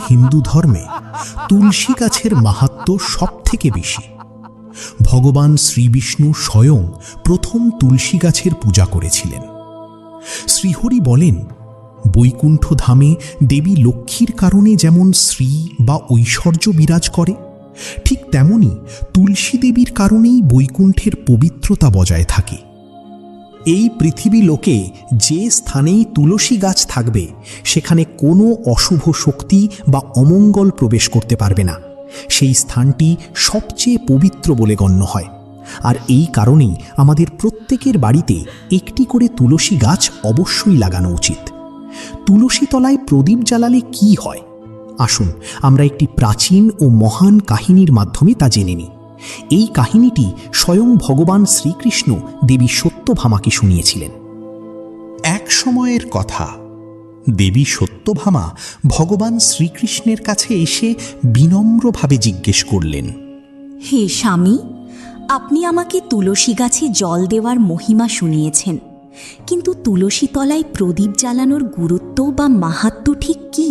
হিন্দু ধর্মে তুলসী গাছের মাহাত্ম্য সব থেকে বেশি। ভগবান শ্রীবিষ্ণু স্বয়ং প্রথম তুলসী গাছের পূজা করেছিলেন। শ্রীহরি বলেন, বৈকুণ্ঠ ধামে দেবী লক্ষ্মীর কারণে যেমন শ্রী বা ঐশ্বর্য বিরাজ করে, ঠিক তেমনি তুলসী দেবীর কারণেই বৈকুণ্ঠের পবিত্রতা বজায় থাকে। এই পৃথিবী লোকে যে স্থানেই তুলসী গাছ থাকবে সেখানে কোনো অশুভ শক্তি বা অমঙ্গল প্রবেশ করতে পারবে না। সেই স্থানটি সবচেয়ে পবিত্র বলে গণ্য হয়। আর এই কারণেই আমাদের প্রত্যেকের বাড়িতে একটি করে তুলসী গাছ অবশ্যই লাগানো উচিত। তুলসী তলায় প্রদীপ জ্বালালে কি হয়, আসুন আমরা একটি প্রাচীন ও মহান কাহিনীর মাধ্যমে তা জেনে নিই। এই কাহিনীটি স্বয়ং ভগবান শ্রীকৃষ্ণ দেবী সত্যভামাকে শুনিয়েছিলেন। এক সময়ের কথা, দেবী সত্যভামা ভগবান শ্রীকৃষ্ণের কাছে এসে বিনম্রভাবে জিজ্ঞেস করলেন, হে স্বামী, আপনি আমাকে তুলসী গাছে জল দেওয়ার মহিমা শুনিয়েছেন, কিন্তু তুলসী তলায় প্রদীপ জ্বালানোর গুরুত্ব বা মাহাত্ম্য ঠিক কী?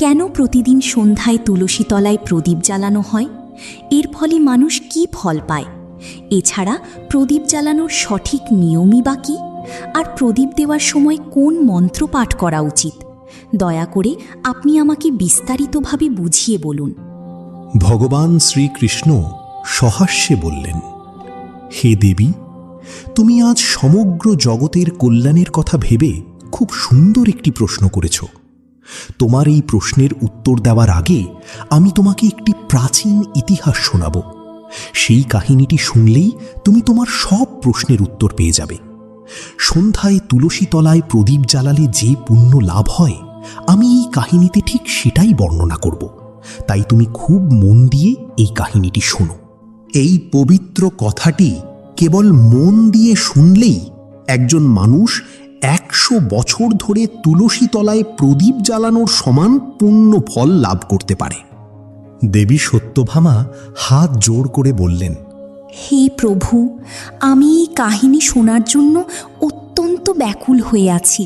কেন প্রতিদিন সন্ধ্যায় তুলসী তলায় প্রদীপ জ্বালানো হয়? এর ফলে মানুষ কি ফল পায়? এছাড়া প্রদীপ জ্বালানোর সঠিক নিয়মই বা কী? আর প্রদীপ দেওয়ার সময় কোন মন্ত্র পাঠ করা উচিত? দয়া করে আপনি আমাকে বিস্তারিতভাবে বুঝিয়ে বলুন। ভগবান শ্রীকৃষ্ণ সহাস্যে বললেন, হে দেবী, তুমি আজ সমগ্র জগতের কল্যাণের কথা ভেবে খুব সুন্দর একটি প্রশ্ন করেছ। তোমার এই প্রশ্নের উত্তর দেওয়ার আগে আমি তোমাকে একটি প্রাচীন ইতিহাস শোনাব। সেই কাহিনীটি শুনলেই তুমি তোমার সব প্রশ্নের উত্তর পেয়ে যাবে। সন্ধ্যায় তুলসী তলায় প্রদীপ জ্বালালে যে পুণ্য লাভ হয়, আমি এই কাহিনীতে ঠিক সেটাই বর্ণনা করব। তাই তুমি খুব মন দিয়ে এই কাহিনীটি শোনো। এই পবিত্র কথাটি কেবল মন দিয়ে শুনলেই একজন মানুষ 100 বছর ধরে তুলসী তলায় প্রদীপ জ্বালানোর সমান পুণ্য ফল লাভ করতে পারে। দেবী সত্যভামা হাত জোড় করে বললেন, হে প্রভু, আমি এই কাহিনী শোনার জন্য অত্যন্ত ব্যাকুল হয়ে আছি।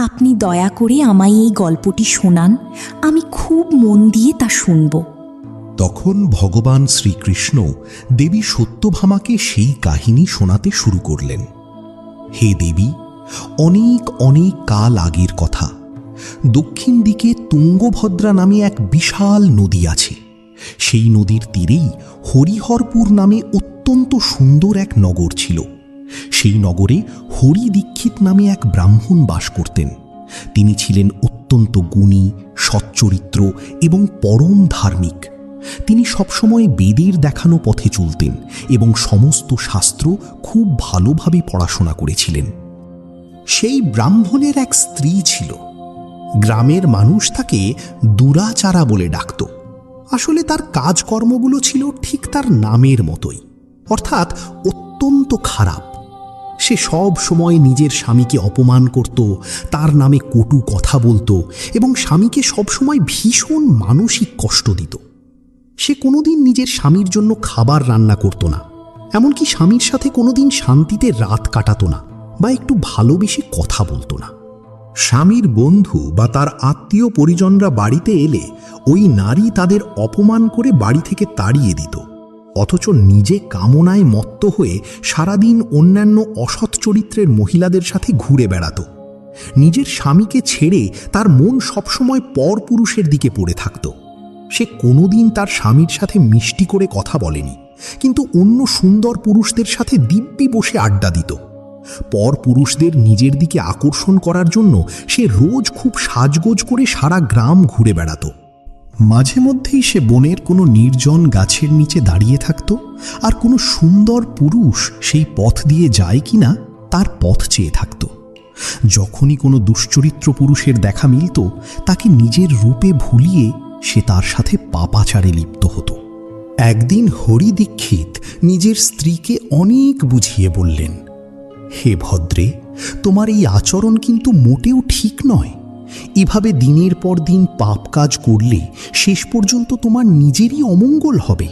আপনি দয়া করে আমায় এই গল্পটি শোনান, আমি খুব মন দিয়ে তা শুনব। তখন ভগবান শ্রীকৃষ্ণ দেবী সত্যভামাকে সেই কাহিনী শোনাতে শুরু করলেন। হে দেবী, অনেক অনেক কাল আগের কথা। দক্ষিণ দিকে তুঙ্গভদ্রা নামে এক বিশাল নদী আছে। সেই নদীর তীরেই হরিহরপুর নামে অত্যন্ত সুন্দর এক নগর ছিল। সেই নগরে হরি দীক্ষিত নামে এক ব্রাহ্মণ বাস করতেন। তিনি ছিলেন অত্যন্ত গুণী, সচ্চরিত্র এবং পরম ধার্মিক। তিনি সবসময় বেদের দেখানো পথে চলতেন এবং সমস্ত শাস্ত্র খুব ভালোভাবে পড়াশোনা করেছিলেন। সেই ব্রাহ্মণের এক স্ত্রী ছিল। গ্রামের মানুষ তাকে দুরাচারা বলে ডাকত। আসলে তার কাজকর্মগুলো ছিল ঠিক তার নামের মতোই, অর্থাৎ অত্যন্ত খারাপ। সে সব সময় নিজের স্বামীকে অপমান করত, তার নামে কটু কথা বলতো এবং স্বামীকে সবসময় ভীষণ মানসিক কষ্ট দিত। সে কোনোদিন নিজের স্বামীর জন্য খাবার রান্না করত না, এমনকি স্বামীর সাথে কোনোদিন শান্তিতে রাত কাটাতো না বা একটু ভালোবেসে কথা বলতো না। স্বামীর বন্ধু বা তার আত্মীয় পরিজনরা বাড়িতে এলে ওই নারী তাদের অপমান করে বাড়ি থেকে তাড়িয়ে দিত, অথচ নিজে কামনায় মত্ত হয়ে সারাদিন অন্যান্য অসৎ চরিত্রের মহিলাদের সাথে ঘুরে বেড়াত। নিজের স্বামীকে ছেড়ে তার মন সবসময় পরপুরুষের দিকে পড়ে থাকত। সে কোনোদিন তার স্বামীর সাথে মিষ্টি করে কথা বলেনি, কিন্তু অন্য সুন্দর পুরুষদের সাথে দিব্যি বসে আড্ডা দিত। পরপুরুষদের নিজের দিকে আকর্ষণ করার জন্য সে রোজ খুব সাজগোজ করে সারা গ্রাম ঘুরে বেড়াত। মাঝে মধ্যেই সে বনের কোনো নির্জন গাছের নিচে দাঁড়িয়ে থাকত, আর কোনো সুন্দর পুরুষ সেই পথ দিয়ে যায় কিনা তার পথ চেয়ে থাকত। যখনই কোনো দুশ্চরিত্র পুরুষের দেখা মিলত, তাকে নিজের রূপে ভুলিয়ে সে তার সাথে পাপাচারে লিপ্ত হতো। একদিন হরি দীক্ষিত নিজের স্ত্রীকে অনেক বুঝিয়ে বললেন, হে ভদ্রে, তোমার এই আচরণ কিন্তু মোটেও ঠিক নয়। এভাবে দিনের পর দিন পাপ কাজ করলে শেষ পর্যন্ত তোমার নিজেরই অমঙ্গল হবে।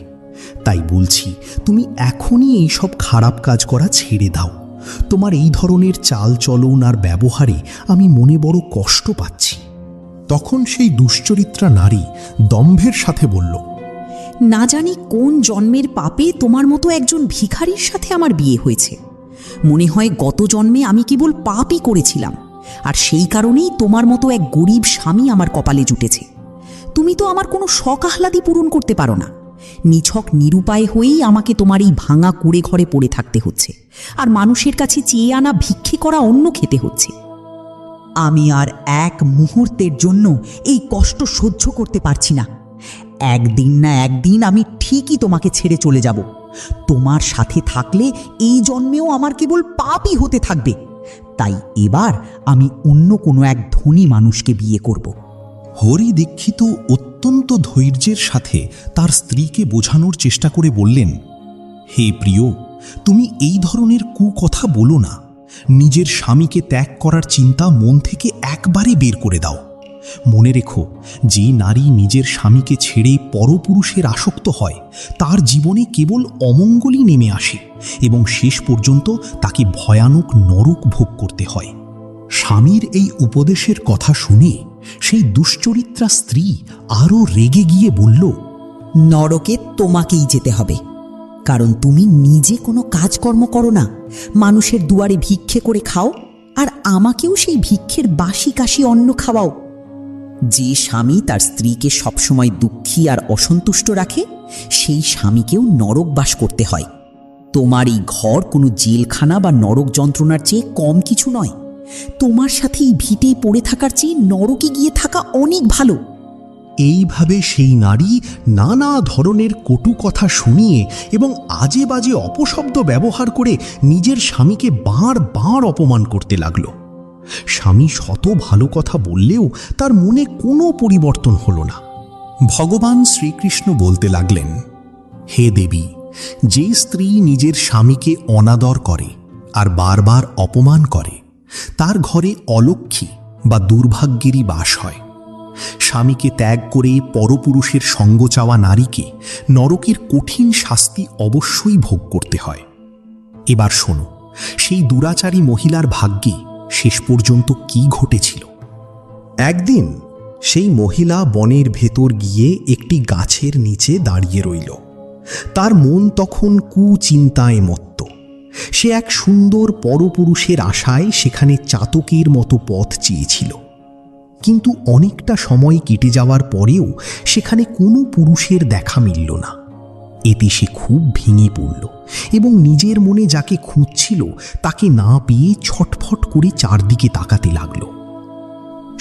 তাই বলছি, তুমি এখনই এই সব খারাপ কাজ করা ছেড়ে দাও। তোমার এই ধরনের চাল চলন আর ব্যবহারে আমি মনে বড় কষ্ট পাচ্ছি। তখন সেই দুশ্চরিত্রা নারী দম্ভের সাথে বলল, না জানি কোন জন্মের পাপে তোমার মতো একজন ভিখারির সাথে আমার বিয়ে হয়েছে। মনে হয় গত জন্মে আমি কেবল পাপই করেছিলাম, আর সেই কারণেই তোমার মতো এক গরিব স্বামী আমার কপালে জুটেছে। তুমি তো আমার কোনো শখ আহ্লাদি পূরণ করতে পারো না। নিছক নিরুপায় হয়েই আমাকে তোমার এই ভাঙা কুড়ে ঘরে পড়ে থাকতে হচ্ছে, আর মানুষের কাছে চেয়ে আনা ভিক্ষে করা অন্ন খেতে হচ্ছে। আমি আর এক মুহূর্তের জন্য এই কষ্ট সহ্য করতে পারছি না। একদিন না একদিন আমি ঠিকই তোমাকে ছেড়ে চলে যাব। তোমার সাথে থাকলে এই জন্মেও আমার কেবল পাপই হতে থাকবে। তাই এবার আমি অন্য কোনো এক ধনী মানুষকে বিয়ে করব। হরি দীক্ষিত অত্যন্ত ধৈর্যের সাথে তার স্ত্রীকে বোঝানোর চেষ্টা করে বললেন, হে প্রিয়, তুমি এই ধরনের কুকথা বলো না। নিজের স্বামীকে ত্যাগ করার চিন্তা মন থেকে একবারে বের করে দাও। মনে রেখো, যে নারী নিজের স্বামীকে ছেড়ে পরপুরুষের আসক্ত হয় তার জীবনে কেবল অমঙ্গলই নেমে আসে এবং শেষ পর্যন্ত তাকে ভয়ানক নরক ভোগ করতে হয়। স্বামীর এই উপদেশের কথা শুনে সেই দুশ্চরিত্রা স্ত্রী আরও রেগে গিয়ে বলল, নরকে তোমাকেই যেতে হবে, কারণ তুমি নিজে কোনো কাজকর্ম করো না, মানুষের দুয়ারে ভিক্ষে করে খাও, আর আমাকেও সেই ভিক্ষের বাসি কাশি অন্ন খাওয়াও। যে স্বামী তার স্ত্রীকে সবসময় দুঃখী আর অসন্তুষ্ট রাখে, সেই স্বামীকেও নরক বাস করতে হয়। তোমার এই ঘর কোনো জেলখানা বা নরক যন্ত্রণার চেয়ে কম কিছু নয়। তোমার সাথে এই ভিটে পড়ে থাকার চেয়ে নরকে গিয়ে থাকা অনেক ভালো। এইভাবে সেই নারী নানা ধরনের কটু কথা শুনিয়ে এবং আজে বাজে অপশব্দ ব্যবহার করে নিজের স্বামীকে বারবার অপমান করতে লাগল। স্বামী শত ভালো কথা বললেও তার মনে কোনো পরিবর্তন হলো না। ভগবান শ্রীকৃষ্ণ বলতে লাগলেন, হে দেবী, যে স্ত্রী নিজের স্বামীকে অনাদর করে আর বারবার অপমান করে তার ঘরে অলক্ষ্মী বা দুর্ভাগ্যেরই বাস হয়। স্বামীকে ত্যাগ করে পরপুরুষের সঙ্গ চাওয়া নারীকে নরকের কঠিন শাস্তি অবশ্যই ভোগ করতে হয়। এবার শোনো, সেই দুরাচারী মহিলার ভাগ্যে শেষ পর্যন্ত কি ঘটেছিল। একদিন সেই মহিলা বনের ভেতর গিয়ে একটি গাছের নিচে দাঁড়িয়ে রইল। তার মন তখন কুচিন্তায় মত্ত। সে এক সুন্দর পরপুরুষের আশায় সেখানে চাতকের মতো পথ চেয়েছিল, কিন্তু অনেকটা সময় কেটে যাওয়ার পরেও সেখানে কোনো পুরুষের দেখা মিলল না। এতে সে খুব ভেঙে পড়ল এবং নিজের মনে যাকে খুঁজছিল তাকে না পেয়ে ছটফট করে চারদিকে তাকাতে লাগল।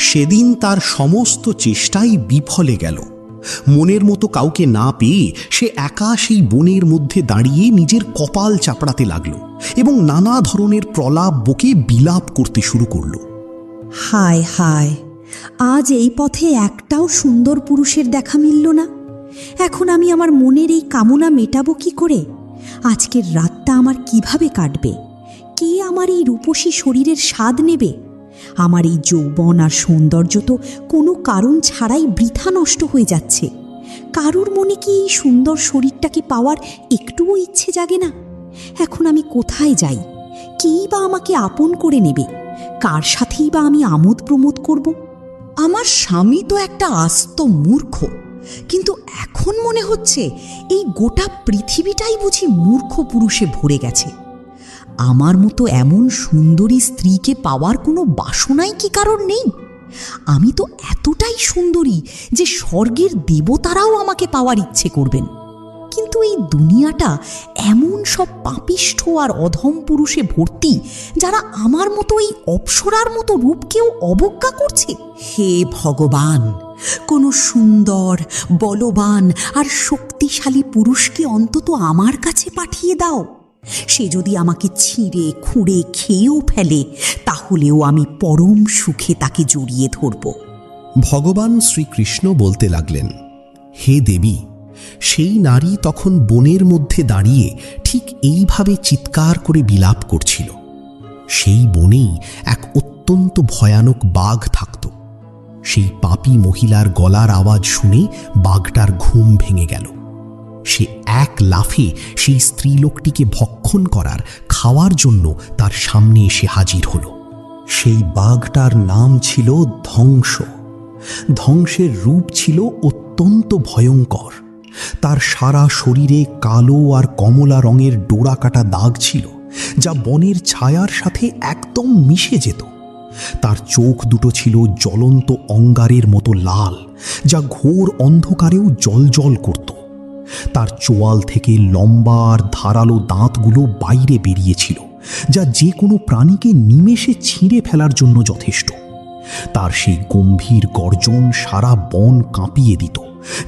সেদিন তার সমস্ত চেষ্টাই বিফলে গেল। মনের মতো কাউকে না পেয়ে সে একা সেই বনের মধ্যে দাঁড়িয়ে নিজের কপাল চাপড়াতে লাগল এবং নানা ধরনের প্রলাপ বকে বিলাপ করতে শুরু করল। হায় হায়, আজ এই পথে একটাও সুন্দর পুরুষের দেখা মিলল না। এখন আমি আমার মনের এই কামনা মেটাবো কি করে? আজকের রাতটা আমার কিভাবে কাটবে? কে আমার এই রূপসী শরীরের স্বাদ নেবে? আমার এই যৌবন আর সৌন্দর্য তো কোনো কারণ ছাড়াই বৃথা নষ্ট হয়ে যাচ্ছে। কারুর মনে কি এই সুন্দর শরীরটাকে পাওয়ার একটুও ইচ্ছে জাগে না? এখন আমি কোথায় যাই? কেই বা আমাকে আপন করে নেবে? কার সাথেই বা আমি আমোদ প্রমোদ করব? আমার স্বামী তো একটা আস্ত মূর্খ, কিন্তু এখন মনে হচ্ছে এই গোটা পৃথিবীটাই বুঝি মূর্খ পুরুষে ভরে গেছে। আমার মতো এমন সুন্দরী স্ত্রীকে পাওয়ার কোনো বাসনাই কি কারণ নেই? আমি তো এতটাই সুন্দরী যে স্বর্গের দেবতারাও আমাকে পাওয়ার ইচ্ছে করবেন। কিন্তু এই দুনিয়াটা এমন সব পাপিষ্ঠ আর অধম পুরুষে ভর্তি যারা আমার মতো এই অপ্সরার মতো রূপকেও অবজ্ঞা করছে। হে ভগবান, কোনো সুন্দর, বলবান আর শক্তিশালী পুরুষকে অন্তত আমার কাছে পাঠিয়ে দাও। সে যদি আমাকে ছিঁড়ে খুঁড়ে খেয়েও ফেলে, তাহলেও আমি পরম সুখে তাকে জড়িয়ে ধরব। ভগবান শ্রীকৃষ্ণ বলতে লাগলেন, হে দেবী, সেই নারী তখন বনের মধ্যে দাঁড়িয়ে ঠিক এইভাবে চিৎকার করে বিলাপ করছিল। সেই বনেই এক অত্যন্ত ভয়ানক বাঘ থাকত। সেই পাপী মহিলার গলার আওয়াজ শুনে বাঘটার ঘুম ভেঙে গেল। সে এক লাফে সেই স্ত্রীলোকটিকে ভক্ষণ করার খাওয়ার জন্য তার সামনে এসে হাজির হল। সেই বাঘটার নাম ছিল ধ্বংস। ধ্বংসের রূপ ছিল অত্যন্ত ভয়ঙ্কর। তার সারা শরীরে কালো আর কমলা রঙের ডোরা কাটা দাগ ছিল, যা বনের ছায়ার সাথে একদম মিশে যেত। তার চোখ দুটো ছিল জ্বলন্ত অঙ্গারের মতো লাল, যা ঘোর অন্ধকারেও জ্বলজ্বল করত। তার চোয়াল থেকে লম্বা আর ধারালো দাঁতগুলো বাইরে বেরিয়েছিল, যা যে কোনো প্রাণীকে নিমেষে ছিঁড়ে ফেলার জন্য যথেষ্ট। তার সেই গম্ভীর গর্জন সারা বন কাঁপিয়ে দিত,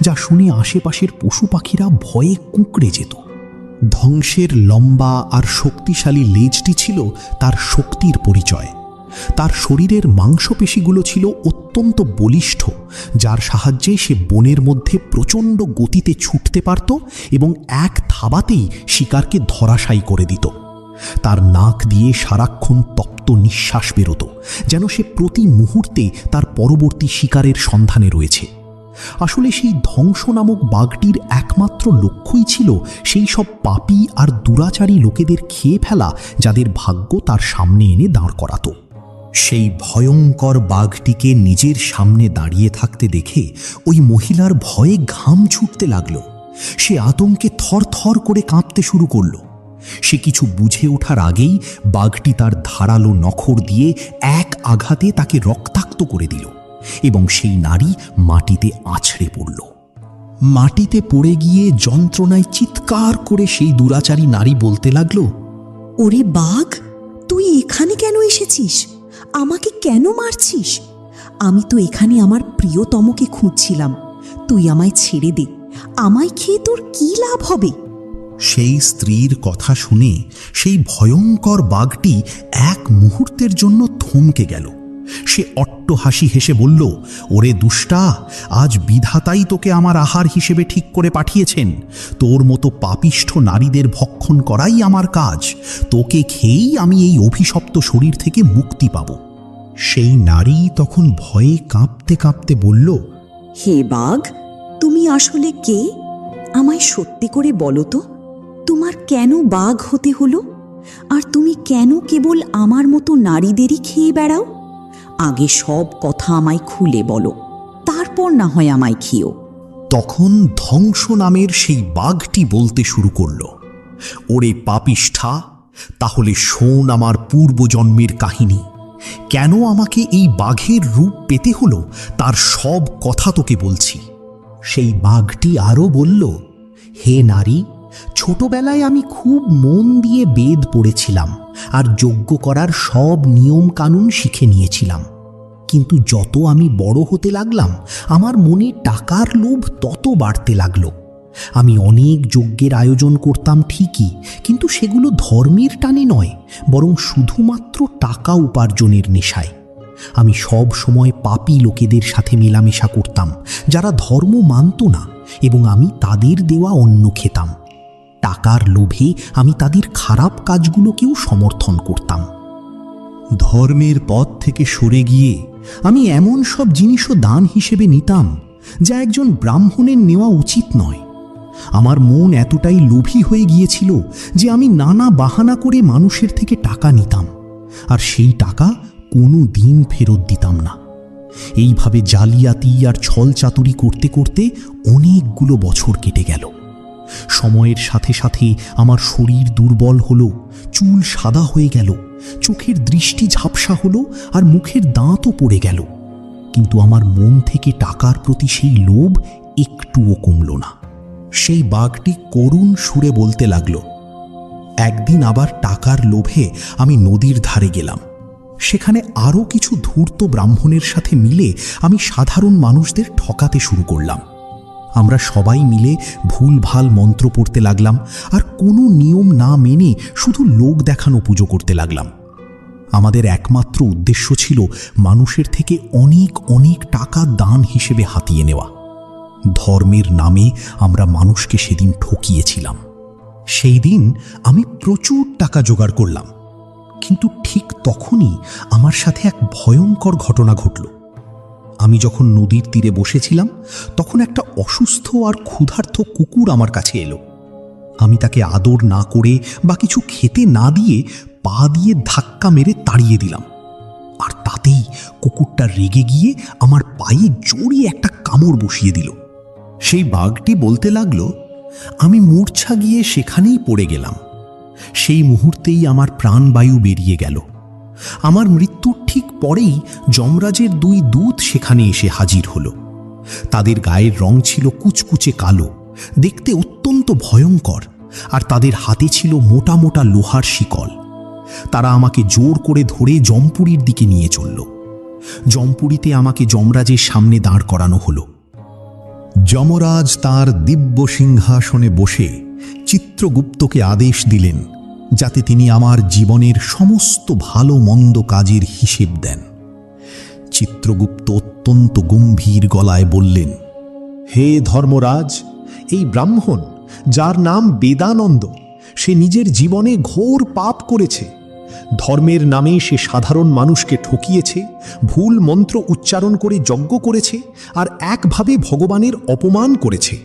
যা শুনে আশেপাশের পশু পাখিরা ভয়ে কুঁকড়ে যেত। ধ্বংসের লম্বা আর শক্তিশালী লেজটি ছিল তার শক্তির পরিচয়। তার শরীরের মাংসপেশিগুলো ছিল অত্যন্ত বলিষ্ঠ, যার সাহায্যে সে বনের মধ্যে প্রচণ্ড গতিতে ছুটতে পারত এবং এক থাবাতেই শিকারকে ধরাশায়ী করে দিত। তার নাক দিয়ে সারাক্ষণ তপ্ত নিঃশ্বাস বেরোত, যেন সে প্রতি মুহূর্তে তার পরবর্তী শিকারের সন্ধানে রয়েছে। আসলে সেই ধ্বংস নামক বাঘটির একমাত্র লক্ষ্যই ছিল সেই সব পাপী আর দুরাচারী লোকেদের খেয়ে ফেলা, যাদের ভাগ্য তার সামনে এনে দাঁড় করাত। সেই ভয়ঙ্কর বাঘটিকে নিজের সামনে দাঁড়িয়ে থাকতে দেখে ওই মহিলার ভয়ে ঘাম ছুটতে লাগল। সে আতঙ্কে থরথর করে কাঁপতে শুরু করল। সে কিছু বুঝে ওঠার আগেই বাঘটি তার ধারালো নখর দিয়ে এক আঘাতে তাকে রক্তাক্ত করে দিল এবং সেই নারী মাটিতে আছড়ে পড়ল। মাটিতে পড়ে গিয়ে যন্ত্রণায় চিৎকার করে সেই দুরাচারী নারী বলতে লাগল, ওরে বাঘ, তুই এখানে কেন এসেছিস? আমাকে কেন মারছিস? আমি তো এখানে আমার প্রিয়তমকে খুঁজছিলাম। তুই আমায় ছেড়ে দে। আমায় খেয়ে তোর কি লাভ হবে? সেই স্ত্রীর কথা শুনে সেই ভয়ঙ্কর বাঘটি এক মুহূর্তের জন্য থমকে গেল। সে অট্টহাসি হেসে বলল, ওরে দুষ্টা, আজ বিধাতাই তোকে আমার আহার হিসেবে ঠিক করে পাঠিয়েছেন। তোর মতো পাপিষ্ঠ নারীদের ভক্ষণ করাই আমার কাজ। তোকে খেয়েই আমি এই অভিশপ্ত শরীর থেকে মুক্তি পাব। সেই নারী তখন ভয়ে কাঁপতে কাঁপতে বলল, হে বাঘ, তুমি আসলে কে? আমায় সত্যি করে বলো তো, তোমার কেন বাঘ হতে হলো? আর তুমি কেন কেবল আমার মতো নারীদেরই খেয়ে বেড়াও? আগে সব কথা আমায় খুলে বলো, তারপর না হয় আমায় খেও। তখন ধ্বংস নামের সেই বাঘটি বলতে শুরু করল, ওরে পাপিষ্ঠা, তাহলে শোন আমার পূর্বজন্মের কাহিনী। কেন আমাকে এই বাঘের রূপ পেতে হলো তার সব কথা তোকে বলছি। সেই বাঘটি আরও বলল, হে নারী, ছোটবেলায় আমি খুব মন দিয়ে বেদ পড়েছিলাম আর যজ্ঞ করার সব নিয়ম কানুন শিখে নিয়েছিলাম। কিন্তু যত আমি বড় হতে লাগলাম, আমার মনে টাকার লোভ তত বাড়তে লাগলো। আমি অনেক যজ্ঞের আয়োজন করতাম ঠিকই, কিন্তু সেগুলো ধর্মের টানে নয়, বরং শুধুমাত্র টাকা উপার্জনের নেশায়। আমি সব সময় পাপী লোকেদের সাথে মেলামেশা করতাম, যারা ধর্ম মানত না, এবং আমি তাদের দেওয়া অন্ন খেতাম। টাকার লোভে আমি তাদের খারাপ কাজগুলোকেও সমর্থন করতাম। ধর্মের পথ থেকে সরে গিয়ে আমি এমন সব জিনিসও দান হিসেবে নিতাম, যা একজন ব্রাহ্মণের নেওয়া উচিত নয়। আমার মন এতটাই লোভী হয়ে গিয়েছিল যে আমি নানা বাহানা করে মানুষের থেকে টাকা নিতাম, আর সেই টাকা কোনো দিন ফেরত দিতাম না। এইভাবে জালিয়াতি আর ছলচাতুরি করতে করতে অনেকগুলো বছর কেটে গেল। সময়ের সাথে সাথে আমার শরীর দুর্বল হলো, চুল সাদা হয়ে গেল, চোখের দৃষ্টি ঝাপসা হলো আর মুখের দাঁতও পড়ে গেল। কিন্তু আমার মন থেকে টাকার প্রতি সেই লোভ একটুও কমল না। সেই বাঘটি করুণ সুরে বলতে লাগল, একদিন আবার টাকার লোভে আমি নদীর ধারে গেলাম। সেখানে আরও কিছু ধূর্ত ব্রাহ্মণের সাথে মিলে আমি সাধারণ মানুষদের ঠকাতে শুরু করলাম। আমরা সবাই মিলে ভুলভাল মন্ত্র পড়তে লাগলাম আর কোনো নিয়ম না মেনে শুধু লোক দেখানো পুজো করতে লাগলাম। আমাদের একমাত্র উদ্দেশ্য ছিল মানুষের থেকে অনেক অনেক টাকা দান হিসেবে হাতিয়ে নেওয়া। ধর্মের নামে আমরা মানুষকে সেদিন ঠকিয়েছিলাম। সেই দিন আমি প্রচুর টাকা জোগাড় করলাম, কিন্তু ঠিক তখনই আমার সাথে এক ভয়ঙ্কর ঘটনা ঘটল। আমি যখন নদীর তীরে বসেছিলাম, তখন একটা অসুস্থ আর ক্ষুধার্ত কুকুর আমার কাছে এলো। আমি তাকে আদর না করে বা কিছু খেতে না দিয়ে পা দিয়ে ধাক্কা মেরে তাড়িয়ে দিলাম, আর তাতেই কুকুরটা রেগে গিয়ে আমার পায়ে জোরে একটা কামড় বসিয়ে দিল। সেই বাঘটি বলতে লাগলো, আমি মূর্ছা গিয়ে সেখানেই পড়ে গেলাম। সেই মুহূর্তেই আমার প্রাণবায়ু বেরিয়ে গেল। আমার মৃত্যুর ঠিক পরেই যমরাজের 2 দূত সেখানে এসে হাজির হল। তাদের গায়ের রং ছিল কুচকুচে কালো, দেখতে অত্যন্ত ভয়ঙ্কর, আর তাদের হাতে ছিল মোটা মোটা লোহার শিকল। তারা আমাকে জোর করে ধরে জমপুরীর দিকে নিয়ে চলল। জমপুরীতে আমাকে যমরাজের সামনে দাঁড় করানো হলো। যমরাজ তার দিব্য সিংহাসনে বসে চিত্রগুপ্তকে আদেশ দিলেন যাতে তিনি আমার জীবনের সমস্ত ভালো মন্দ কাজের হিসেব দেন। চিত্রগুপ্ত অত্যন্ত গম্ভীর গলায় বললেন, হে ধর্মরাজ, এই ব্রাহ্মণ যার নাম বেদানন্দ, সে নিজের জীবনে ঘোর পাপ করেছে। ধর্মের নামে সে সাধারণ মানুষকে ঠকিয়েছে, ভুল মন্ত্র উচ্চারণ করে যজ্ঞ করেছে, আর একভাবে ভগবানের অপমান করেছে।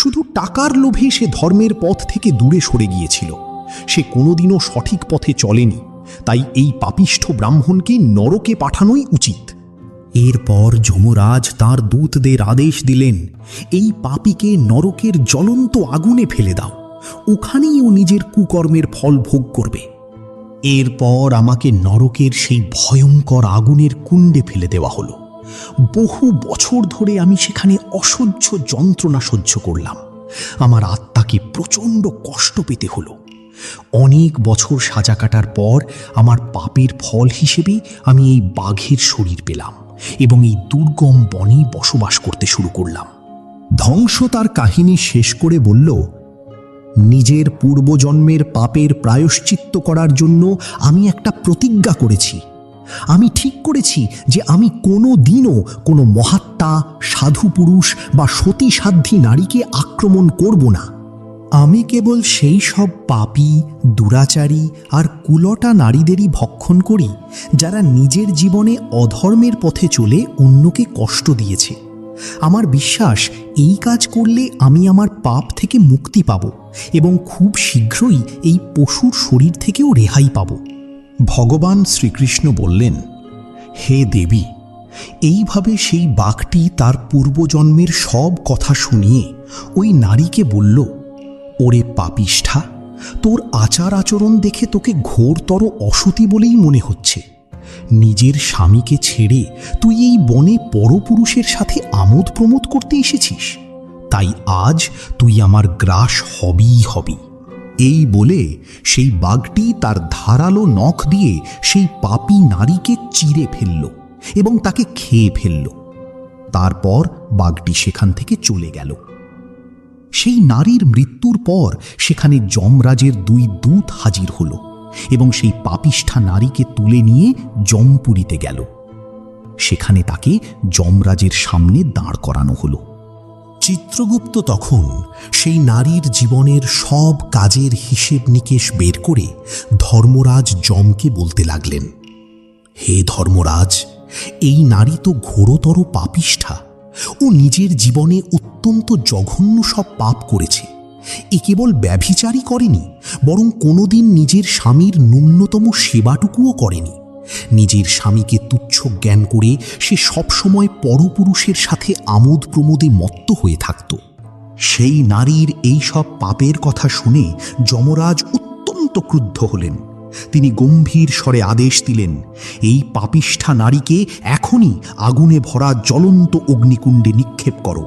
শুধু টাকার লোভে সে ধর্মের পথ থেকে দূরে সরে গিয়েছিল। সে কোনোদিনও সঠিক পথে চলেনি, তাই এই পাপিষ্ঠ ব্রাহ্মণকে নরকে পাঠানোই উচিত। এরপর যমরাজ তাঁর দূতদের আদেশ দিলেন, এই পাপীকে নরকের জ্বলন্ত আগুনে ফেলে দাও, ওখানেই ও নিজের কুকর্মের ফল ভোগ করবে। এরপর আমাকে নরকের সেই ভয়ঙ্কর আগুনের কুণ্ডে ফেলে দেওয়া হলো। বহু বছর ধরে আমি সেখানে অসহ্য যন্ত্রণা সহ্য করলাম। আমার আত্মাকে প্রচণ্ড কষ্ট পেতে হলো। অনেক বছর সাজা কাটার পর আমার পাপের ফল হিসেবে আমি এই বাঘের শরীর পেলাম এবং এই দুর্গম বনে বসবাস করতে শুরু করলাম। ধ্বংস তার কাহিনী শেষ করে বলল, নিজের পূর্বজন্মের পাপের প্রায়শ্চিত্ত করার জন্য আমি একটা প্রতিজ্ঞা করেছি। আমি ঠিক করেছি যে আমি কোনো দিনও কোনো মহাত্মা, সাধু পুরুষ বা সতী সাধ্বী নারীকে আক্রমণ করব না। আমি কেবল সেই সব পাপী, দুরাচারী আর কুলটা নারীদেরই ভক্ষণ করি যারা নিজের জীবনে অধর্মের পথে চলে অন্যকে কষ্ট দিয়েছে। আমার বিশ্বাস, এই কাজ করলে আমি আমার পাপ থেকে মুক্তি পাব এবং খুব শীঘ্রই এই পশুর শরীর থেকেও রেহাই পাব। ভগবান শ্রীকৃষ্ণ বললেন, হে দেবী, এইভাবে সেই বাঘটি তার পূর্বজন্মের সব কথা শুনিয়ে ওই নারীকে বলল, ওরে পাপিষ্ঠা, তোর আচার আচরণ দেখে তোকে ঘোরতর অসতী বলেই মনে হচ্ছে। নিজের স্বামীকে ছেড়ে তুই এই বনে পরপুরুষের সাথে আমোদ প্রমোদ করতে এসেছিস, তাই আজ তুই আমার গ্রাস হবেই হবি। এই বলে সেই বাঘটি তার ধারালো নখ দিয়ে সেই পাপী নারীকে চিরে ফেলল এবং তাকে খেয়ে ফেলল। তারপর বাঘটি সেখান থেকে চলে গেল। সেই নারীর মৃত্যুর পর সেখানে যমরাজের 2 দূত হাজির হল এবং সেই পাপিষ্ঠা নারীকে তুলে নিয়ে জমপুরীতে গেল। সেখানে তাকে যমরাজের সামনে দাঁড় করানো হল। চিত্রগুপ্ত তখন সেই নারীর জীবনের সব কাজের হিসেব নিকেশ বের করে ধর্মরাজ যমকে বলতে লাগলেন, হে ধর্মরাজ, এই নারী তো ঘোরতর পাপিষ্ঠা। ও নিজের জীবনে অত্যন্ত জঘন্য সব পাপ করেছে। এ কেবল ব্যভিচারই করেনি, বরং কোনোদিন নিজের স্বামীর ন্যূনতম সেবাটুকুও করেনি। নিজের স্বামীকে তুচ্ছ জ্ঞান করে সে সবসময় পরপুরুষের সাথে আমোদ প্রমোদে মত্ত হয়ে থাকত। সেই নারীর এই সব পাপের কথা শুনে যমরাজ অত্যন্ত ক্রুদ্ধ হলেন। তিনি গম্ভীর স্বরে আদেশ দিলেন, এই পাপিষ্ঠা নারীকে এখনই আগুনে ভরা জ্বলন্ত অগ্নিকুণ্ডে নিক্ষেপ করো।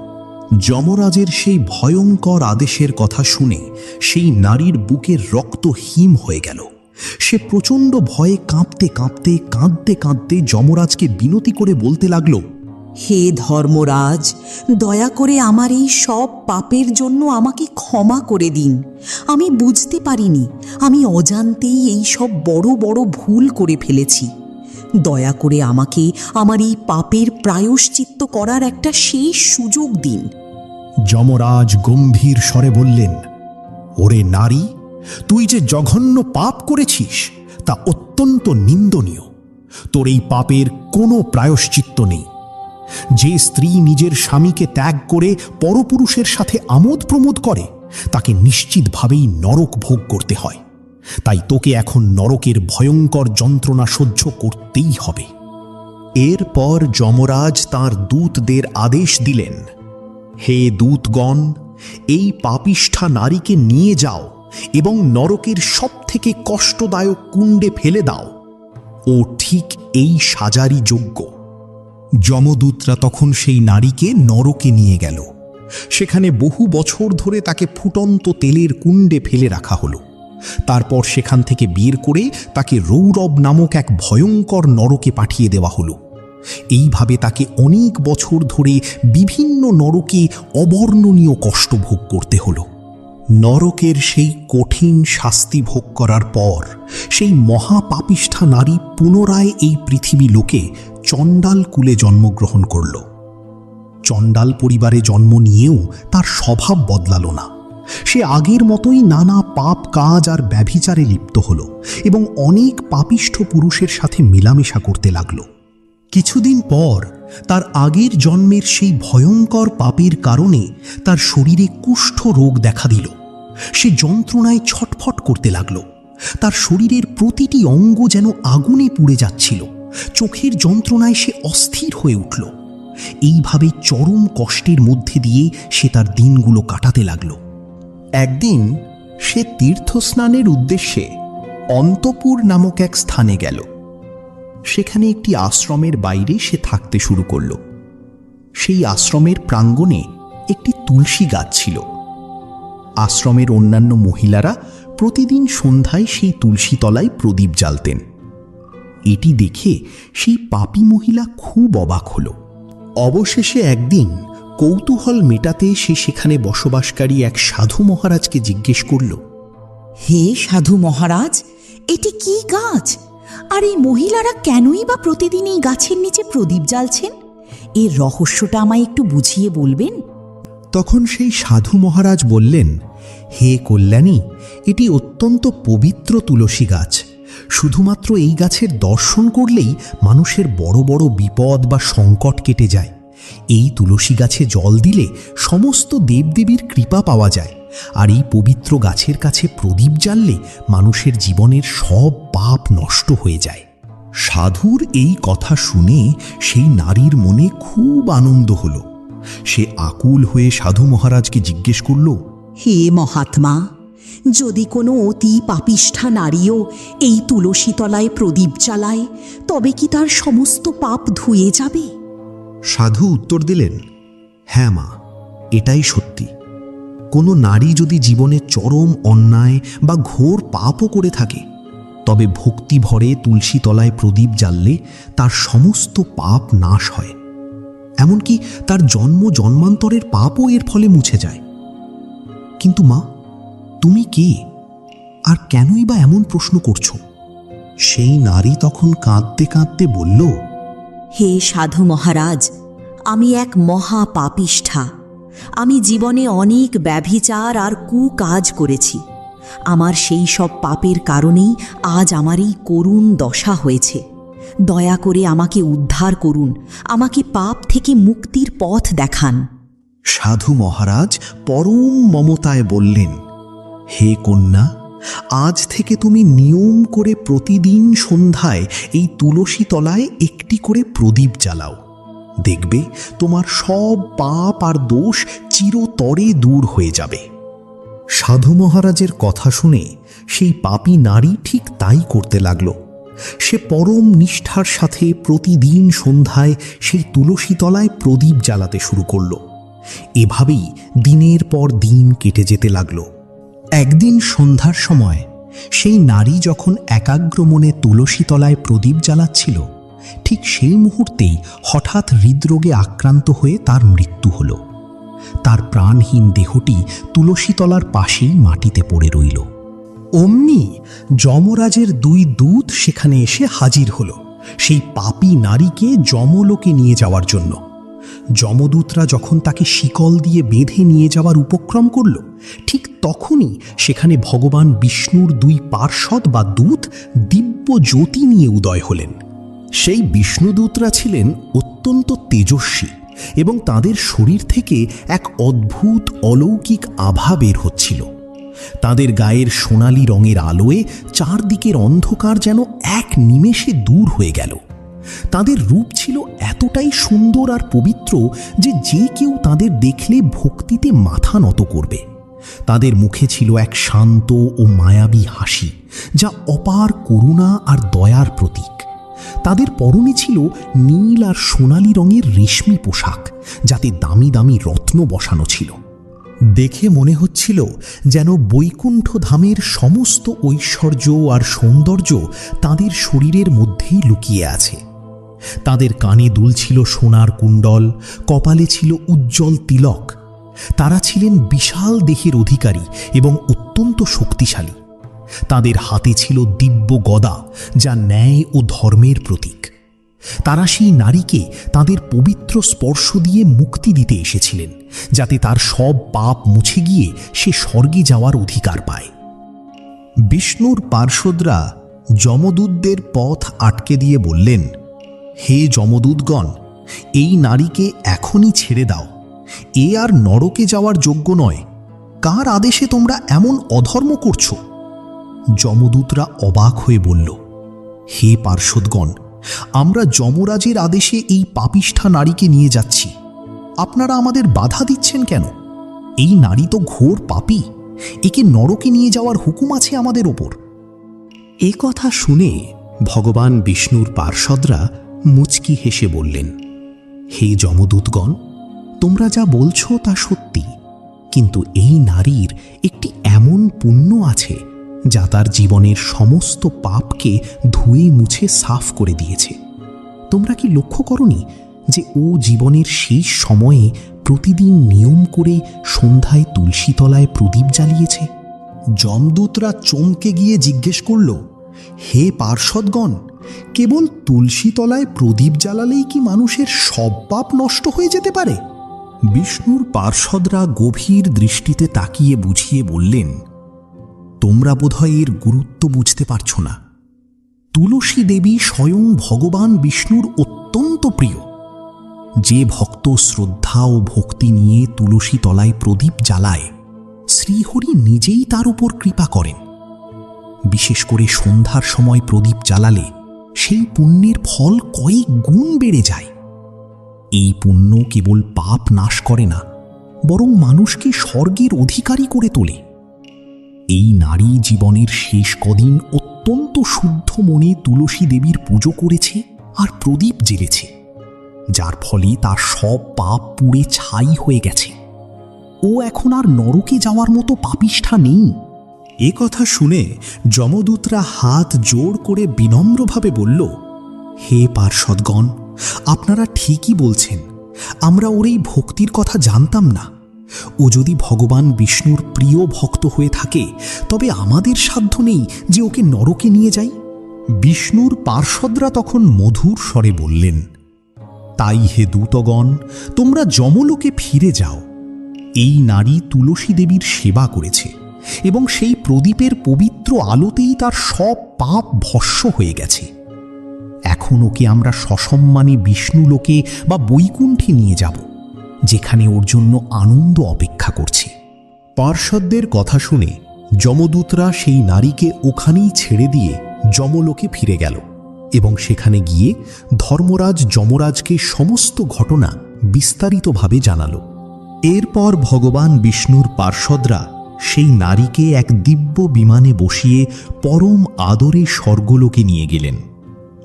যমরাজের সেই ভয়ঙ্কর আদেশের কথা শুনে সেই নারীর বুকের রক্ত হিম হয়ে গেল। সে প্রচণ্ড ভয়ে কাঁপতে কাঁপতে, কাঁদতে কাঁদতে যমরাজকে বিনতি করে বলতে লাগল, হে ধর্মরাজ, দয়া করে আমার এই সব পাপের জন্য আমাকে ক্ষমা করে দিন। আমি বুঝতে পারিনি, আমি অজান্তেই এই সব বড় বড় ভুল করে ফেলেছি। দয়া করে আমাকে আমার এই পাপের প্রায়শ্চিত্ত করার একটা শেষ সুযোগ দিন। যমরাজ গম্ভীর স্বরে বললেন, ওরে নারী, তুই যে জঘন্য পাপ করেছিস তা অত্যন্ত নিন্দনীয়। তোর এই পাপের কোনো প্রায়শ্চিত্ত নেই। যে স্ত্রী নিজের স্বামীকে ত্যাগ করে পরপুরুষের সাথে আমোদ প্রমোদ করে তাকে নিশ্চিতভাবেই নরক ভোগ করতে হয়। তাই তোকে এখন নরকের ভয়ঙ্কর যন্ত্রণা সহ্য করতেই হবে। এরপর যমরাজ তাঁর দূতদের আদেশ দিলেন, হে দূতগণ, এই পাপিষ্ঠা নারীকে নিয়ে যাও এবং নরকের সবথেকে কষ্টদায়ক কুণ্ডে ফেলে দাও। ও ঠিক এই সাজারই যোগ্য। যমদূতরা তখন সেই নারীকে নরকে নিয়ে গেল। সেখানে বহু বছর ধরে তাকে ফুটন্ত তেলের কুণ্ডে ফেলে রাখা হলো। তারপর সেখান থেকে বের করে তাকে রৌরব নামক এক ভয়ঙ্কর নরকে পাঠিয়ে দেওয়া হলো। এইভাবে তাকে অনেক বছর ধরে বিভিন্ন নরকে অবর্ণনীয় কষ্ট ভোগ করতে হলো। নরকের সেই কঠিন শাস্তি ভোগ করার পর সেই মহাপাপিষ্ঠা নারী পুনরায় এই পৃথিবী লোকে চণ্ডাল কুলে জন্মগ্রহণ করল। চণ্ডাল পরিবারে জন্ম নিয়েও তার স্বভাব বদলালো না। সে আগের মতোই নানা পাপ কাজ আর ব্যভিচারে লিপ্ত হল এবং অনেক পাপিষ্ঠ পুরুষের সাথে মেলামেশা করতে লাগল। কিছুদিন পর তার আগের জন্মের সেই ভয়ঙ্কর পাপের কারণে তার শরীরে কুষ্ঠ রোগ দেখা দিল। সে যন্ত্রণায় ছটফট করতে লাগল। তার শরীরের প্রতিটি অঙ্গ যেন আগুনে পুড়ে যাচ্ছিল। চোখের যন্ত্রণায় সে অস্থির হয়ে উঠল। এইভাবে চরম কষ্টের মধ্যে দিয়ে সে তার দিনগুলো কাটাতে লাগল। একদিন সে তীর্থস্নানের উদ্দেশ্যে অন্তপুর নামক এক স্থানে গেল। সেখানে একটি আশ্রমের বাইরে সে থাকতে শুরু করল। সেই আশ্রমের প্রাঙ্গণে একটি তুলসী গাছ ছিল। আশ্রমের অন্যান্য মহিলারা প্রতিদিন সন্ধ্যায় সেই তুলসী তলায় প্রদীপ জ্বালতেন। এটি দেখে সেই পাপী মহিলা খুব অবাক হল। অবশেষে একদিন কৌতূহল মেটাতে সে সেখানে বসবাসকারী এক সাধু মহারাজকে জিজ্ঞেস করল, হে সাধু মহারাজ, এটি কি গাছ? আর এই মহিলারা কেনই বা প্রতিদিন এই গাছের নিচে প্রদীপ জ্বালছেন? এর রহস্যটা আমায় একটু বুঝিয়ে বলবেন? তখন সেই সাধু মহারাজ বললেন, হে কল্যাণী, এটি অত্যন্ত পবিত্র তুলসী গাছ। শুধুমাত্র এই গাছের দর্শন করলেই মানুষের বড় বড় বিপদ বা সংকট কেটে যায়। এই তুলসী গাছে জল দিলে সমস্ত দেবদেবীর কৃপা পাওয়া যায়। আর এই পবিত্র গাছের কাছে প্রদীপ জ্বাললে মানুষের জীবনের সব পাপ নষ্ট হয়ে যায়। সাধুর এই কথা শুনে সেই নারীর মনে খুব আনন্দ হল। সে আকুল হয়ে সাধু মহারাজকে জিজ্ঞেস করল, হে মহাত্মা, যদি কোনো অতি পাপিষ্ঠা নারীও এই তুলসী তলায় প্রদীপ জ্বালায়, তবে কি তার সমস্ত পাপ ধুয়ে যাবে? সাধু উত্তর দিলেন, হ্যাঁ মা, এটাই সত্যি। কোনো নারী যদি জীবনে চরম অন্যায় বা ঘোর পাপও করে থাকে, তবে ভক্তি ভরে তুলসী তলায় প্রদীপ জ্বাললে তার সমস্ত পাপ নাশ হয়। এমনকি তার জন্ম জন্মান্তরের পাপও এর ফলে মুছে যায়। কিন্তু মা, তুমি কে, আর কেনই বা এমন প্রশ্ন করছো? সেই নারী তখন কাঁদতে কাঁদতে বলল, হে সাধু মহারাজ, আমি এক মহা পাপিষ্ঠা। আমি জীবনে অনেক ব্যভিচার আর কুকাজ করেছি। আমার সেই সব পাপের কারণেই আজ আমার এই করুণ দশা হয়েছে। দয়া করে আমাকে উদ্ধার করুন, আমাকে পাপ থেকে মুক্তির পথ দেখান। সাধু মহারাজ পরম মমতায় বললেন, হে কন্যা, আজ থেকে তুমি নিয়ম করে প্রতিদিন সন্ধ্যায় এই তুলসী তলায় একটি করে প্রদীপ জ্বালাও। দেখবে তোমার সব পাপ আর দোষ চিরতরে দূর হয়ে যাবে। সাধু মহারাজের কথা শুনে সেই পাপী নারী ঠিক তাই করতে লাগল। সে পরম নিষ্ঠার সাথে প্রতিদিন সন্ধ্যায় সেই তুলসী তলায় প্রদীপ জ্বালাতে শুরু করল। এভাবেই দিনের পর দিন কেটে যেতে লাগল। একদিন সন্ধ্যার সময় সেই নারী যখন একাগ্র মনে তুলসী তলায় প্রদীপ জ্বালাচ্ছিল, ঠিক সেই মুহূর্তেই হঠাৎ হৃদরোগে আক্রান্ত হয়ে তার মৃত্যু হল। তার প্রাণহীন দেহটি তুলসী তলার পাশেই মাটিতে পড়ে রইল। অমনি যমরাজের দুই দূত সেখানে এসে হাজির হল সেই পাপী নারীকে যমলোকে নিয়ে যাওয়ার জন্য। যমদূতরা যখন তাকে শিকল দিয়ে বেঁধে নিয়ে যাওয়ার উপক্রম করল, ঠিক তখনই সেখানে ভগবান বিষ্ণুর দুই পার্ষদ বা দূত দিব্য জ্যোতি নিয়ে উদয় হলেন। সেই বিষ্ণুদূতরা ছিলেন অত্যন্ত তেজস্বী এবং তাদের শরীর থেকে এক অদ্ভুত অলৌকিক আভা বের হচ্ছিল। তাদের গায়ের সোনালি রঙের আলোয় চারদিকের অন্ধকার যেন এক নিমেষে দূর হয়ে গেল। তাদের রূপ ছিল এতটাই সুন্দর আর পবিত্র যে যে কেউ তাদের দেখলে ভক্তিতে মাথা নত করবে। তাদের মুখে ছিল এক শান্ত ও মায়াবী হাসি, যা অপার করুণা আর দয়ার প্রতীক। তাদের পরনে ছিল নীল আর সোনালি রঙের রেশমি পোশাক, যাতে দামি দামি রত্ন বসানো ছিল। দেখে মনে হচ্ছিল যেন বৈকুণ্ঠ ধামের সমস্ত ঐশ্বর্য আর সৌন্দর্য তাদের শরীরের মধ্যেই লুকিয়ে আছে। তাদের কানে দুলছিল সোনার কুণ্ডল, কপালে ছিল উজ্জ্বল তিলক। তারা ছিলেন বিশাল দেহের অধিকারী এবং অত্যন্ত শক্তিশালী। তাদের হাতে ছিল দিব্য গদা, যা ন্যায় ও ধর্মের প্রতীক। তারা সেই নারীকে তাদের পবিত্র স্পর্শ দিয়ে মুক্তি দিতে এসেছিলেন, যাতে তার সব পাপ মুছে গিয়ে সে স্বর্গে যাওয়ার অধিকার পায়। বিষ্ণুর পার্ষদরা যমদূতদের পথ আটকে দিয়ে বললেন, হে যমদূতগণ, এই নারীকে এখনই ছেড়ে দাও। এ আর নরকে যাওয়ার যোগ্য নয়। কার আদেশে তোমরা এমন অধর্ম করছো? যমদূতরা অবাক হয়ে বলল, হে পার্ষদগণ, আমরা যমরাজের আদেশে এই পাপিষ্ঠা নারীকে নিয়ে যাচ্ছি। আপনারা আমাদের বাধা দিচ্ছেন কেন? এই নারী তো ঘোর পাপী। একে নরকে নিয়ে যাওয়ার হুকুম আছে আমাদের ওপর। এ কথা শুনে ভগবান বিষ্ণুর পার্ষদরা মুচকি হেসে বললেন, হে যমদূতগণ, তোমরা যা বলছো তা সত্যি, কিন্তু এই নারীর একটি এমন পুণ্য আছে যা তার জীবনের সমস্ত পাপকে ধুয়ে মুছে সাফ করে দিয়েছে। তোমরা কি লক্ষ্য করনি যে ও জীবনের শেষ সময়ে প্রতিদিন নিয়ম করে সন্ধ্যায় তুলসীতলায় প্রদীপ জ্বালিয়েছে? যমদূতরা চমকে গিয়ে জিজ্ঞেস করল, হে পার্ষদগণ, কেবল তুলসীতলায় প্রদীপ জ্বালালেই কি মানুষের সব পাপ নষ্ট হয়ে যেতে পারে? বিষ্ণুর পার্ষদরা গভীর দৃষ্টিতে তাকিয়ে বুঝিয়ে বললেন, তোমরা বোধহয় এর গুরুত্ব বুঝতে পারছ না। তুলসী দেবী স্বয়ং ভগবান বিষ্ণুর অত্যন্ত প্রিয়। যে ভক্ত শ্রদ্ধা ও ভক্তি নিয়ে তুলসী তলায় প্রদীপ জ্বালায়, শ্রীহরি নিজেই তার উপর কৃপা করেন। বিশেষ করে সন্ধ্যার সময় প্রদীপ জ্বালালে সেই পুণ্যের ফল কয়েক গুণ বেড়ে যায়। এই পুণ্য কেবল পাপ নাশ করে না, বরং মানুষকে স্বর্গের অধিকারী করে তোলে। এই নারী জীবনের শেষ কদিন অত্যন্ত শুদ্ধ মনে তুলসী দেবীর পুজো করেছে আর প্রদীপ জ্বেলেছে, যার ফলে তার সব পাপ পুড়ে ছাই হয়ে গেছে। ও এখন আর নরকে যাওয়ার মতো পাপিষ্ঠা নেই। এ কথা শুনে যমদূতরা হাত জোড় করে বিনম্রভাবে বলল, হে পার্ষদগণ, আপনারা ঠিকই বলছেন। আমরা ওর এই ভক্তির কথা জানতাম না। ও যদি ভগবান বিষ্ণুর প্রিয় ভক্ত হয়ে থাকে, তবে আমাদের সাধ্য নেই যে ওকে নরকে নিয়ে যাই। বিষ্ণুর পার্ষদরা তখন মধুর স্বরে বললেন, তাই হে দূতগণ, তোমরা যমলোকে ফিরে যাও। এই নারী তুলসী দেবীর সেবা করেছে এবং সেই প্রদীপের পবিত্র আলোতেই তার সব পাপ ভস্ম হয়ে গেছে। এখন ওকে আমরা সসম্মানে বিষ্ণুলোকে বা বৈকুণ্ঠে নিয়ে যাব, যেখানে ওর জন্য আনন্দ অপেক্ষা করছে। পার্ষদদের কথা শুনে যমদূতরা সেই নারীকে ওখানেই ছেড়ে দিয়ে যমলোকে ফিরে গেল এবং সেখানে গিয়ে ধর্মরাজ যমরাজকে সমস্ত ঘটনা বিস্তারিতভাবে জানাল। এরপর ভগবান বিষ্ণুর পার্ষদরা সেই নারীকে এক দিব্য বিমানে বসিয়ে পরম আদরে স্বর্গলোকে নিয়ে গেলেন।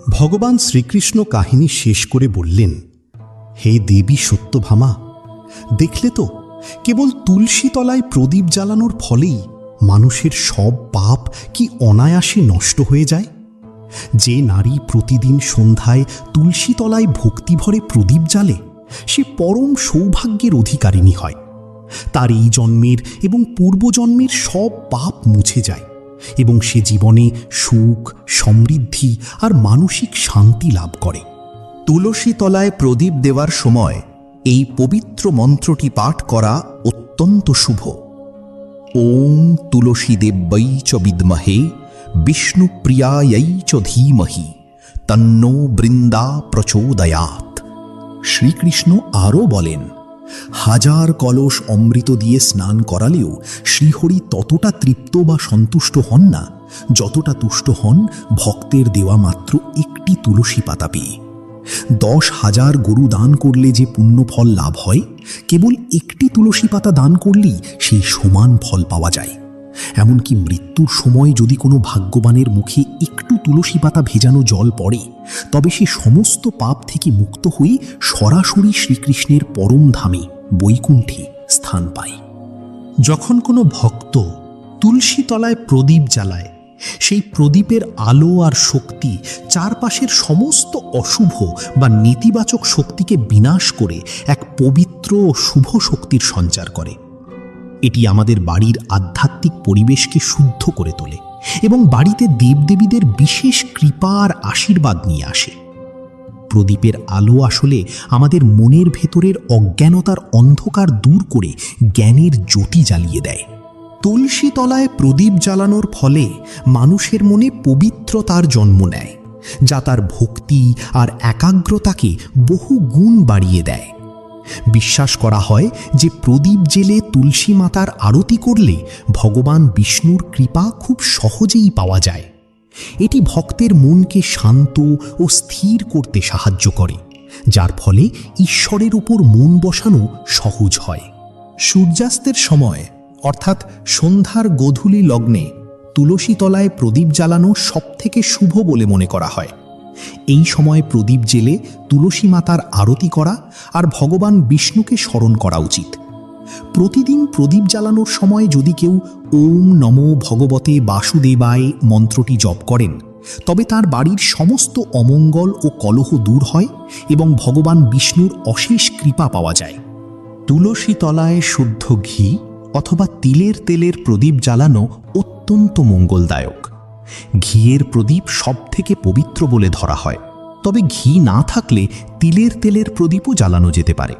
ভগবান শ্রীকৃষ্ণ কাহিনী শেষ করে বললেন, হে দেবী সত্যভামা, দেখলে তো, কেবল তুলসী তলায় প্রদীপ জ্বালানোর ফলেই মানুষের সব পাপ কি অনায়াসে নষ্ট হয়ে যায়। যে নারী প্রতিদিন সন্ধ্যায় তুলসী তলায় ভক্তিভরে প্রদীপ জ্বালে, সে পরম সৌভাগ্যের অধিকারিণী হয়। তার এই জন্মের এবং পূর্বজন্মের সব পাপ মুছে যায় এবং সে জীবনে সুখ, সমৃদ্ধি আর মানসিক শান্তি লাভ করে। তুলসী তলায় প্রদীপ দেওয়ার সময় এই পবিত্র মন্ত্রটি পাঠ করা অত্যন্ত শুভ। ওম তুলসী দেব্যৈ চ বিদ্মহে বিষ্ণুপ্রিয়াयै চ ধীমহি তন্নো বৃন্দা প্রচোদয়াৎ। শ্রীকৃষ্ণ আরও বলেন, হাজার কলস অমৃত দিয়ে স্নান করালেও শ্রীহরি ততটা তৃপ্ত বা সন্তুষ্ট হন না, যতটা তুষ্ট হন ভক্তের দেওয়া মাত্র একটি তুলসী পাতা পেয়ে। 10,000 গরু দান করলে যে পুণ্যফল লাভ হয়, কেবল একটি তুলসী পাতা দান করলেই সেই সমান ফল পাওয়া যায়। এমনকি মৃত্যুর সময় যদি কোনো ভাগ্যবানের মুখে একটু তুলসী পাতা ভেজানো জল পড়ে, তবে সে সমস্ত পাপ থেকে মুক্ত হয়ে সরাসরি শ্রীকৃষ্ণের পরম ধামে বৈকুণ্ঠে স্থান পায়। যখন কোনো ভক্ত তুলসী তলায় প্রদীপ জ্বালায়, সেই প্রদীপের আলো আর শক্তি চারপাশের সমস্ত অশুভ বা নেতিবাচক শক্তিকে বিনাশ করে এক পবিত্র ও শুভ শক্তির সঞ্চার করে। এটি আমাদের বাড়ির আধ্যাত্মিক পরিবেশকে শুদ্ধ করে তোলে এবং বাড়িতে দেবদেবীদের বিশেষ কৃপা আর আশীর্বাদ নিয়ে আসে। প্রদীপের আলো আসলে আমাদের মনের ভেতরের অজ্ঞানতার অন্ধকার দূর করে জ্ঞানের জ্যোতি জ্বালিয়ে দেয়। তুলসী তলায় প্রদীপ জ্বালানোর ফলে মানুষের মনে পবিত্রতার জন্ম নেয়, যা তার ভক্তি আর একাগ্রতাকে বহু গুণ বাড়িয়ে দেয়। বিশ্বাস করা হয় যে প্রদীপ জেলে তুলসী মাতার আরতি করলে ভগবান বিষ্ণুর কৃপা খুব সহজেই পাওয়া যায়। এটি ভক্তের মনকে শান্ত ও স্থির করতে সাহায্য করে, যার ফলে ঈশ্বরের উপর মন বসানো সহজ হয়। সূর্যাস্তের সময় অর্থাৎ সন্ধ্যার গোধূলি লগ্নে তুলসী তলায় প্রদীপ জ্বালানো সবথেকে শুভ বলে মনে করা হয়। এই সময় প্রদীপ জেলে তুলসী মাতার আরতি করা আর ভগবান বিষ্ণুকে স্মরণ করা উচিত। প্রতিদিন প্রদীপ জ্বালানোর সময় যদি কেউ ওম নমো ভগবতে বাসুদেবায় মন্ত্রটি জপ করেন, তবে তার বাড়ির সমস্ত অমঙ্গল ও কলহ দূর হয় এবং ভগবান বিষ্ণুর অশেষ কৃপা পাওয়া যায়। তুলসী তলায় শুদ্ধ ঘি অথবা তিলের তেলের প্রদীপ জ্বালানো অত্যন্ত মঙ্গলদায়ক। ঘিয়ের প্রদীপ সবথেকে পবিত্র বলে ধরা হয়, তবে ঘি না থাকলে তিলের তেলের প্রদীপও জ্বালানো যেতে পারে।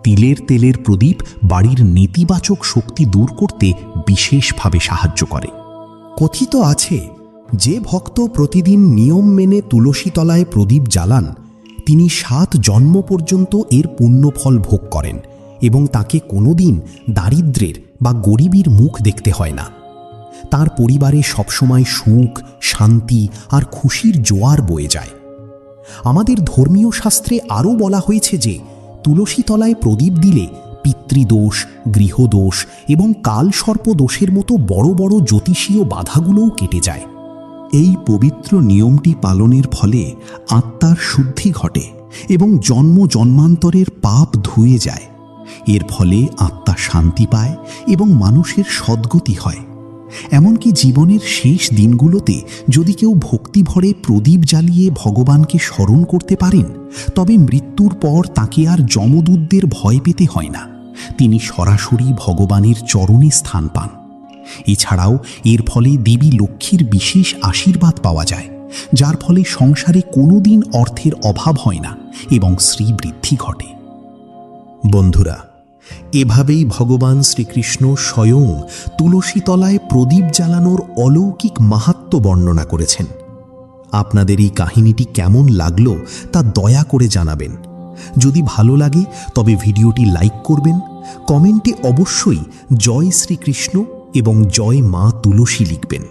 তিলের তেলের প্রদীপ বাড়ির নেতিবাচক শক্তি দূর করতে বিশেষভাবে সাহায্য করে। কথিত আছে, যে ভক্ত প্রতিদিন নিয়ম মেনে তুলসী তলায় প্রদীপ জ্বালান, তিনি 7 জন্ম পর্যন্ত এর পুণ্যফল ভোগ করেন এবং তাকে কোনোদিন দারিদ্র্যের বা গরিবীর মুখ দেখতে হয় না। তার পরিবারে সবসময় সুখ, শান্তি আর খুশির জোয়ার বয়ে যায়। আমাদের ধর্মীয় শাস্ত্রে আরও বলা হয়েছে যে তুলসী তলায় প্রদীপ দিলে পিতৃদোষ, গৃহদোষ এবং কালসর্প দোষের মতো বড় বড় জ্যোতিষীয় বাধাগুলোও কেটে যায়। এই পবিত্র নিয়মটি পালনের ফলে আত্মার শুদ্ধি ঘটে এবং জন্ম জন্মান্তরের পাপ ধুয়ে যায়। এর ফলে আত্মা শান্তি পায় এবং মানুষের সদ্গতি হয়। এমনকি জীবনের শেষ দিনগুলোতে যদি কেউ ভক্তিভরে প্রদীপ জ্বালিয়ে ভগবানকে স্মরণ করতে পারেন, তবে মৃত্যুর পর তাকে আর যমদূতদের ভয় পেতে হয় না। তিনি সরাসরি ভগবানের চরণে স্থান পান। এছাড়াও এর ফলে দেবী লক্ষ্মীর বিশেষ আশীর্বাদ পাওয়া যায়, যার ফলে সংসারে কোনোদিন অর্থের অভাব হয় না এবং শ্রীবৃদ্ধি ঘটে। বন্ধুরা, এভাবেই ভগবান শ্রীকৃষ্ণ স্বয়ং তুলসী তলায় প্রদীপ জ্বালানোর অলৌকিক মাহাত্ম্য বর্ণনা করেছেন। আপনাদের এই কাহিনীটি কেমন লাগলো তা দয়া করে জানাবেন। যদি ভালো লাগে তবে ভিডিওটি লাইক করবেন, কমেন্টে অবশ্যই জয় শ্রীকৃষ্ণ এবং জয় মা তুলসী লিখবেন।